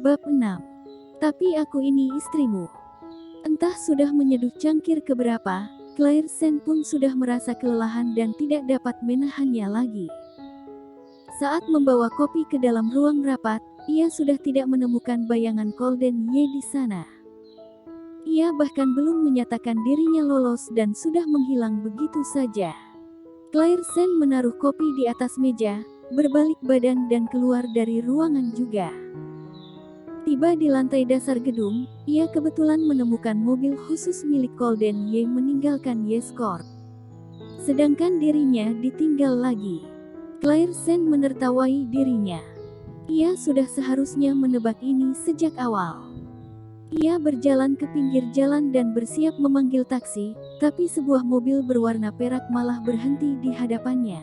Bab 6. Tapi aku ini istrimu. Entah sudah menyeduh cangkir keberapa, Claire Sen pun sudah merasa kelelahan dan tidak dapat menahannya lagi. Saat membawa kopi ke dalam ruang rapat, ia sudah tidak menemukan bayangan Golden Ye di sana. Ia bahkan belum menyatakan dirinya lolos dan sudah menghilang begitu saja. Claire Sen menaruh kopi di atas meja, berbalik badan dan keluar dari ruangan juga. Tiba di lantai dasar gedung, ia kebetulan menemukan mobil khusus milik Golden Ye meninggalkan Yes Corp. Sedangkan dirinya ditinggal lagi. Claire Sen menertawai dirinya. Ia sudah seharusnya menebak ini sejak awal. Ia berjalan ke pinggir jalan dan bersiap memanggil taksi, tapi sebuah mobil berwarna perak malah berhenti di hadapannya.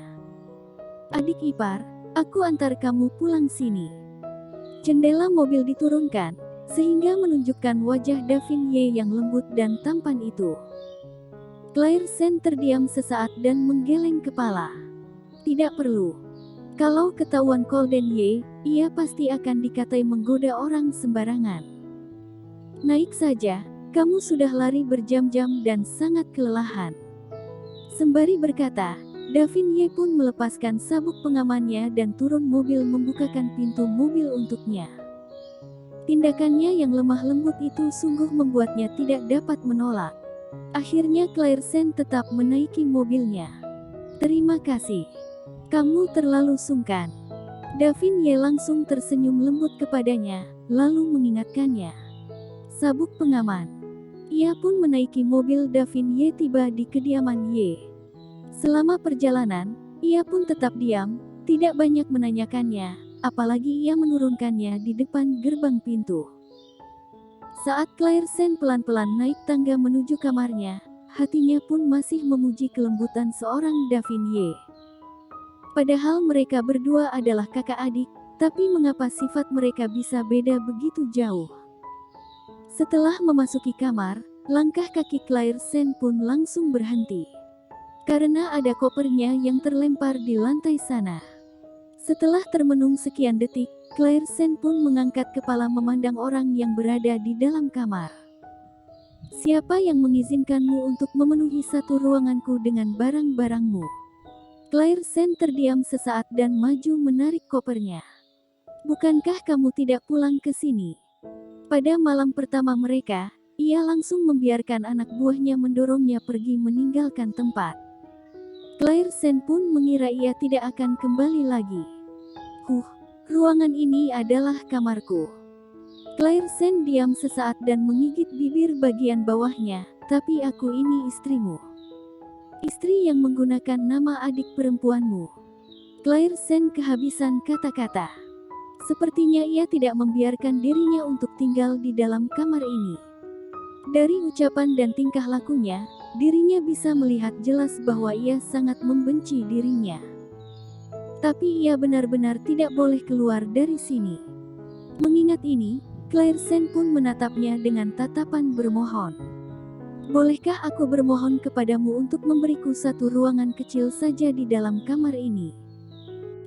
"Adik ipar, aku antar kamu pulang sini." Jendela mobil diturunkan, sehingga menunjukkan wajah Davin Ye yang lembut dan tampan itu. Claire Sen terdiam sesaat dan menggeleng kepala. Tidak perlu. Kalau ketahuan Golden Ye, ia pasti akan dikatai menggoda orang sembarangan. "Naik saja, kamu sudah lari berjam-jam dan sangat kelelahan." Sembari berkata, Davin Ye pun melepaskan sabuk pengamannya dan turun mobil membukakan pintu mobil untuknya. Tindakannya yang lemah lembut itu sungguh membuatnya tidak dapat menolak. Akhirnya Claire Sen tetap menaiki mobilnya. "Terima kasih. Kamu terlalu sungkan." Davin Ye langsung tersenyum lembut kepadanya, lalu mengingatkannya. Sabuk pengaman. Ia pun menaiki mobil Davin Ye tiba di kediaman Ye. Selama perjalanan, ia pun tetap diam, tidak banyak menanyakannya, apalagi ia menurunkannya di depan gerbang pintu. Saat Claire Sen pelan-pelan naik tangga menuju kamarnya, hatinya pun masih memuji kelembutan seorang Davin Ye. Padahal mereka berdua adalah kakak adik, tapi mengapa sifat mereka bisa beda begitu jauh? Setelah memasuki kamar, langkah kaki Claire Sen pun langsung berhenti. Karena ada kopernya yang terlempar di lantai sana. Setelah termenung sekian detik, Claire Sen pun mengangkat kepala memandang orang yang berada di dalam kamar. "Siapa yang mengizinkanmu untuk memenuhi satu ruanganku dengan barang-barangmu?" Claire Sen terdiam sesaat dan maju menarik kopernya. "Bukankah kamu tidak pulang ke sini?" Pada malam pertama mereka, ia langsung membiarkan anak buahnya mendorongnya pergi meninggalkan tempat. Claire Sen pun mengira ia tidak akan kembali lagi. Ruangan ini adalah kamarku." Claire Sen diam sesaat dan menggigit bibir bagian bawahnya, "Tapi aku ini istrimu." "Istri yang menggunakan nama adik perempuanmu." Claire Sen kehabisan kata-kata. Sepertinya ia tidak membiarkan dirinya untuk tinggal di dalam kamar ini. Dari ucapan dan tingkah lakunya, dirinya bisa melihat jelas bahwa ia sangat membenci dirinya. Tapi ia benar-benar tidak boleh keluar dari sini. Mengingat ini, Claire Sen pun menatapnya dengan tatapan bermohon. "Bolehkah aku bermohon kepadamu untuk memberiku satu ruangan kecil saja di dalam kamar ini?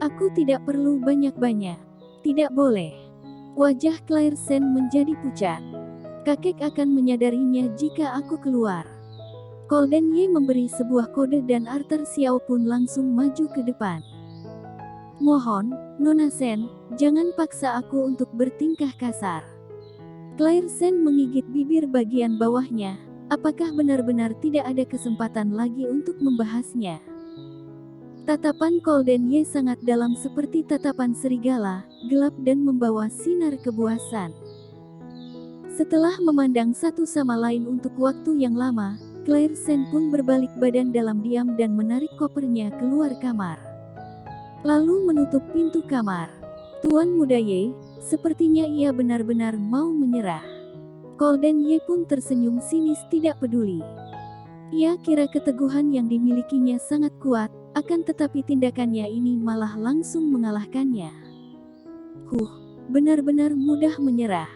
Aku tidak perlu banyak-banyak." "Tidak boleh." Wajah Claire Sen menjadi pucat. "Kakek akan menyadarinya jika aku keluar." Golden Ye memberi sebuah kode dan Arthur Xiao pun langsung maju ke depan. "Mohon, Nona Sen, jangan paksa aku untuk bertingkah kasar." Claire Sen menggigit bibir bagian bawahnya. Apakah benar-benar tidak ada kesempatan lagi untuk membahasnya? Tatapan Golden Ye sangat dalam seperti tatapan serigala, gelap dan membawa sinar kebuasan. Setelah memandang satu sama lain untuk waktu yang lama, Claire Sen pun berbalik badan dalam diam dan menarik kopernya keluar kamar. Lalu menutup pintu kamar. Tuan Muda Ye, sepertinya ia benar-benar mau menyerah. Golden Ye pun tersenyum sinis tidak peduli. Ia kira keteguhan yang dimilikinya sangat kuat, akan tetapi tindakannya ini malah langsung mengalahkannya. Benar-benar mudah menyerah.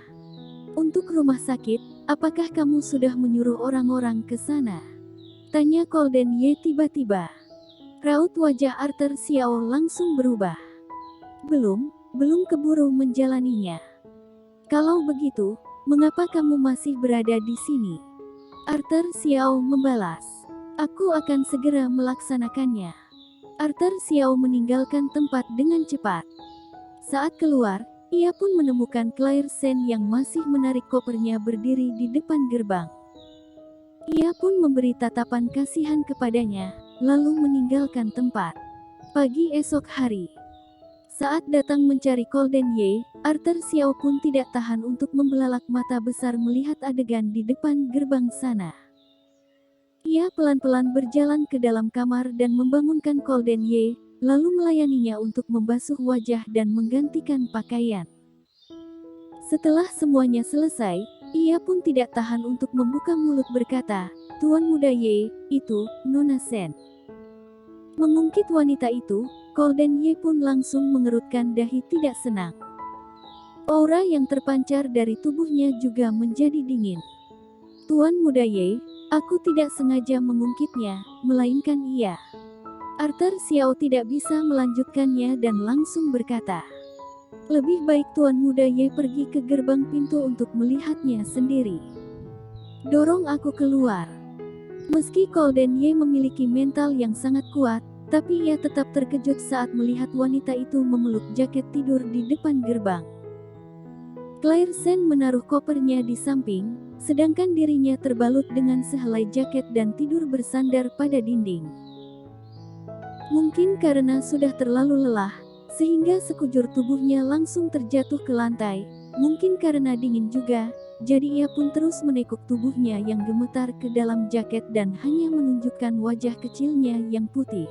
"Untuk rumah sakit, apakah kamu sudah menyuruh orang-orang ke sana?" tanya Golden Ye tiba-tiba. Raut wajah Arthur Xiao langsung berubah. Belum keburu menjalaninya." Kalau begitu, mengapa kamu masih berada di sini? Arthur Xiao membalas. Aku akan segera melaksanakannya. Arthur Xiao meninggalkan tempat dengan cepat. Saat keluar, ia pun menemukan Claire Sen yang masih menarik kopernya berdiri di depan gerbang. Ia pun memberi tatapan kasihan kepadanya, lalu meninggalkan tempat. Pagi esok hari, saat datang mencari Golden Ye, Arthur Xiao pun tidak tahan untuk membelalak mata besar melihat adegan di depan gerbang sana. Ia pelan-pelan berjalan ke dalam kamar dan membangunkan Golden Ye, lalu melayaninya untuk membasuh wajah dan menggantikan pakaian. Setelah semuanya selesai, ia pun tidak tahan untuk membuka mulut berkata, "Tuan Muda Ye, itu, Nona Sen." Mengungkit wanita itu, Golden Ye pun langsung mengerutkan dahi tidak senang. Aura yang terpancar dari tubuhnya juga menjadi dingin. "Tuan Muda Ye, aku tidak sengaja mengungkitnya, melainkan ia." Arthur Xiao tidak bisa melanjutkannya dan langsung berkata, "Lebih baik Tuan Muda Ye pergi ke gerbang pintu untuk melihatnya sendiri. Dorong aku keluar." Meski Golden Ye memiliki mental yang sangat kuat, tapi ia tetap terkejut saat melihat wanita itu memeluk jaket tidur di depan gerbang. Claire Sen menaruh kopernya di samping, sedangkan dirinya terbalut dengan sehelai jaket dan tidur bersandar pada dinding. Mungkin karena sudah terlalu lelah, sehingga sekujur tubuhnya langsung terjatuh ke lantai, mungkin karena dingin juga, jadi ia pun terus menekuk tubuhnya yang gemetar ke dalam jaket dan hanya menunjukkan wajah kecilnya yang putih.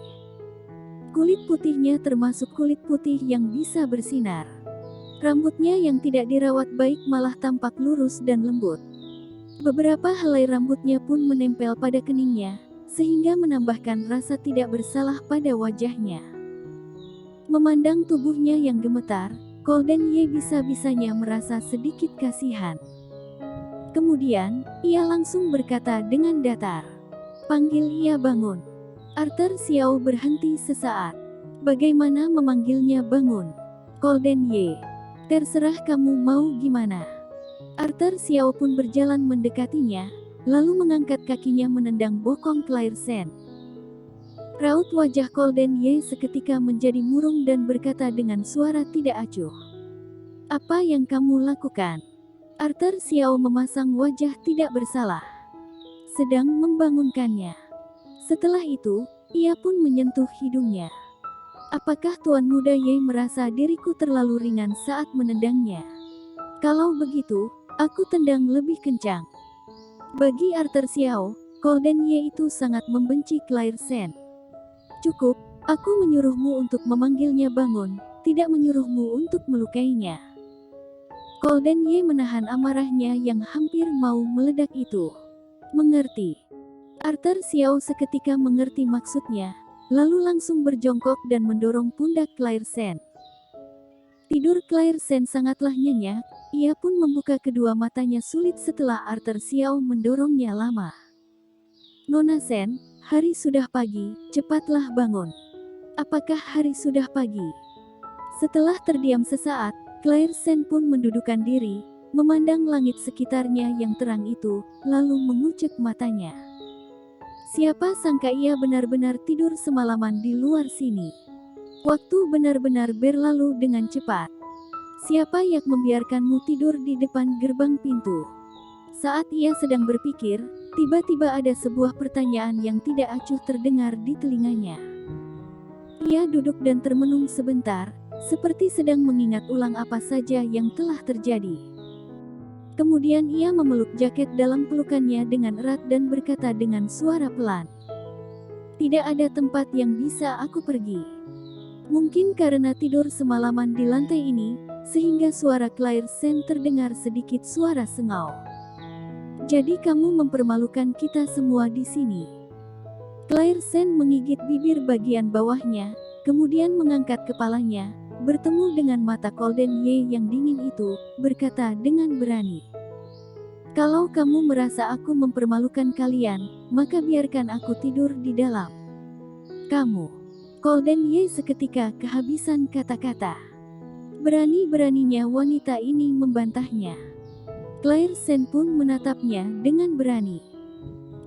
Kulit putihnya termasuk kulit putih yang bisa bersinar. Rambutnya yang tidak dirawat baik malah tampak lurus dan lembut. Beberapa helai rambutnya pun menempel pada keningnya, sehingga menambahkan rasa tidak bersalah pada wajahnya. Memandang tubuhnya yang gemetar, Golden Ye bisa-bisanya merasa sedikit kasihan. Kemudian, ia langsung berkata dengan datar, "Panggil ia bangun." Arthur Xiao berhenti sesaat. Bagaimana memanggilnya bangun? Golden Ye. Terserah kamu mau gimana. Arthur Xiao pun berjalan mendekatinya, lalu mengangkat kakinya menendang bokong Claire Sen. Raut wajah Golden Ye seketika menjadi murung dan berkata dengan suara tidak acuh, "Apa yang kamu lakukan?" Arthur Xiao memasang wajah tidak bersalah, sedang membangunkannya. Setelah itu, ia pun menyentuh hidungnya. "Apakah Tuan Muda Ye merasa diriku terlalu ringan saat menendangnya? Kalau begitu, aku tendang lebih kencang." Bagi Arthur Xiao, Golden Ye itu sangat membenci Claire Sen. "Cukup, aku menyuruhmu untuk memanggilnya bangun, tidak menyuruhmu untuk melukainya." Golden Ye menahan amarahnya yang hampir mau meledak itu. "Mengerti." Arthur Xiao seketika mengerti maksudnya, lalu langsung berjongkok dan mendorong pundak Claire Sen. Tidur Claire Sen sangatlah nyenyak, ia pun membuka kedua matanya sulit setelah Arthur Xiao mendorongnya lama. "Nona Sen, hari sudah pagi, cepatlah bangun." "Apakah hari sudah pagi?" Setelah terdiam sesaat, Claire Sen pun mendudukan diri, memandang langit sekitarnya yang terang itu, lalu mengucek matanya. Siapa sangka ia benar-benar tidur semalaman di luar sini. Waktu benar-benar berlalu dengan cepat. Siapa yang membiarkanmu tidur di depan gerbang pintu? Saat ia sedang berpikir, tiba-tiba ada sebuah pertanyaan yang tidak acuh terdengar di telinganya. Ia duduk dan termenung sebentar, seperti sedang mengingat ulang apa saja yang telah terjadi. Kemudian ia memeluk jaket dalam pelukannya dengan erat dan berkata dengan suara pelan, "Tidak ada tempat yang bisa aku pergi." Mungkin karena tidur semalaman di lantai ini, sehingga suara Claire Sen terdengar sedikit suara sengau. "Jadi kamu mempermalukan kita semua di sini." Claire Sen menggigit bibir bagian bawahnya, kemudian mengangkat kepalanya, bertemu dengan mata Golden Ye yang dingin itu, berkata dengan berani, "Kalau kamu merasa aku mempermalukan kalian, maka biarkan aku tidur di dalam." "Kamu." Golden Ye seketika kehabisan kata-kata. Berani-beraninya wanita ini membantahnya. Claire Sen pun menatapnya dengan berani.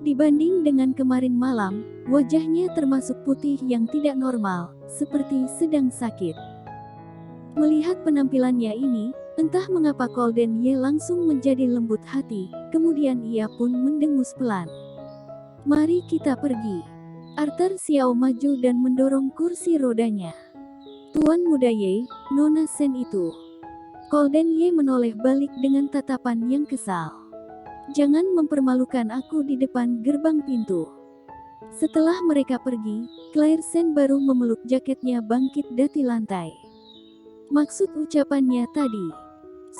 Dibanding dengan kemarin malam, wajahnya termasuk putih yang tidak normal, seperti sedang sakit. Melihat penampilannya ini, entah mengapa Golden Ye langsung menjadi lembut hati, kemudian ia pun mendengus pelan. "Mari kita pergi." Arthur Xiao maju dan mendorong kursi rodanya. "Tuan Muda Ye, Nona Sen itu." Golden Ye menoleh balik dengan tatapan yang kesal. "Jangan mempermalukan aku di depan gerbang pintu." Setelah mereka pergi, Claire Sen baru memeluk jaketnya bangkit dari lantai. Maksud ucapannya tadi,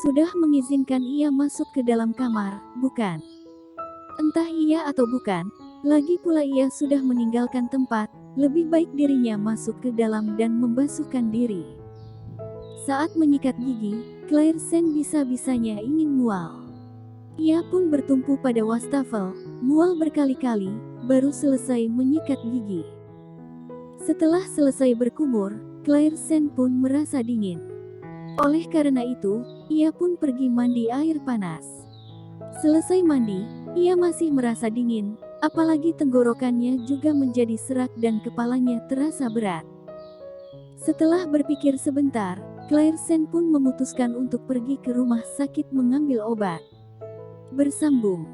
sudah mengizinkan ia masuk ke dalam kamar, bukan? Entah iya atau bukan, lagi pula ia sudah meninggalkan tempat, lebih baik dirinya masuk ke dalam dan membasuhkan diri. Saat menyikat gigi, Claire Sen bisa-bisanya ingin mual. Ia pun bertumpu pada wastafel, mual berkali-kali, baru selesai menyikat gigi. Setelah selesai berkumur, Claire Sen pun merasa dingin. Oleh karena itu, ia pun pergi mandi air panas. Selesai mandi, ia masih merasa dingin, apalagi tenggorokannya juga menjadi serak dan kepalanya terasa berat. Setelah berpikir sebentar, Claire Sen pun memutuskan untuk pergi ke rumah sakit mengambil obat. Bersambung.